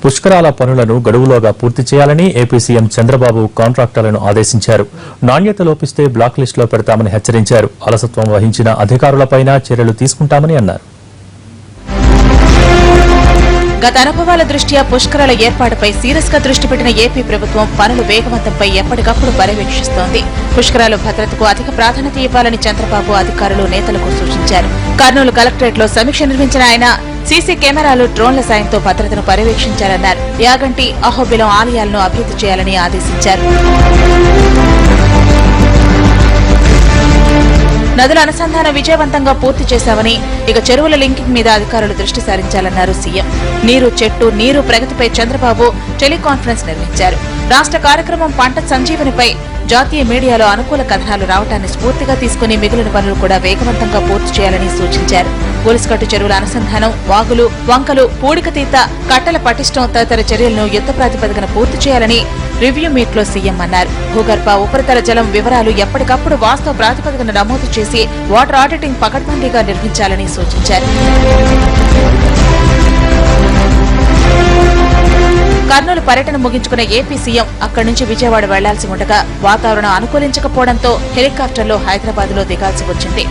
పుష్కరాల పనులను గడువులోగా పూర్తి చేయాలని ఏపీ సీఎం చంద్రబాబు కాంట్రాక్టర్లను ఆదేశించారు. నాణ్యత లోపిస్తే బ్లాక్ లిస్టులో పెడతామని హెచ్చరించారు. అలసత్వం వహించిన అధికారులపైన చర్యలు తీసుకుంటామని అన్నారు. గత అనుభవాల దృష్ట్యా పుష్కరాల ఏర్పాటుపై సీరియస్ గా దృష్టి పెట్టిన ఏపీ ప్రభుత్వం పనుల వేగవంతంపై ఎప్పటికప్పుడు పర్యవేక్షిస్తోంది. పుష్కరాల భద్రతకు అధిక ప్రాధాన్యత ఇవ్వాలని చంద్రబాబు అధికారులు నేతలకు సూచించారు. కర్నూలు కలెక్టరేట్ లో సమీక్ష నిర్వహించిన ఆయన సీసీ కెమెరాలు, డ్రోన్ల సాయంతో భద్రతను పర్యవేక్షించారన్నారు. యాగంటి, అహోబిలం ఆలయాలను అభివృద్ధి చేయాలని ఆదేశించారు. నదుల అనుసంధానం విజయవంతంగా పూర్తి చేశామని, ఇక చెరువుల లింకింగ్ మీద అధికారులు దృష్టి సారించాలన్నారు సీఎం. నీరు చెట్టు నీరు ప్రగతిపై చంద్రబాబు టెలికాన్ఫరెన్స్ నిర్వహించారు. రాష్ట్ర కార్యక్రమం పంట సంజీవనిపై జాతీయ మీడియాలో అనుకూల కథనాలు రావటాన్ని స్ఫూర్తిగా తీసుకుని మిగిలిన పనులు కూడా వేగవంతంగా పూర్తి చేయాలని సూచించారు. గొలుసుకట్టు చెరువుల అనుసంధానం, వాగులు, వంకలు, పూడికతీత, కట్టల పటిష్టం తదితర చర్యలను యుద్ధ ప్రాతిపదికన పూర్తి చేయాలని రివ్యూ మీట్ లో సీఎం అన్నారు. భూగర్భ, ఉపరితల జలం వివరాలు ఎప్పటికప్పుడు వాస్తవ ప్రాతిపదికన నమోదు చేసి వాటర్ ఆడిటింగ్ పకడ్బందీగా నిర్వహించాలని సూచించారు. కర్నూలు పర్యటన ముగించుకున్న ఏపీ సీఎం అక్కడి నుంచి విజయవాడ వెళ్లాల్సి ఉండగా వాతావరణం అనుకూలించకపోవడంతో హెలికాప్టర్లో హైదరాబాద్ లో దిగాల్సి వచ్చింది.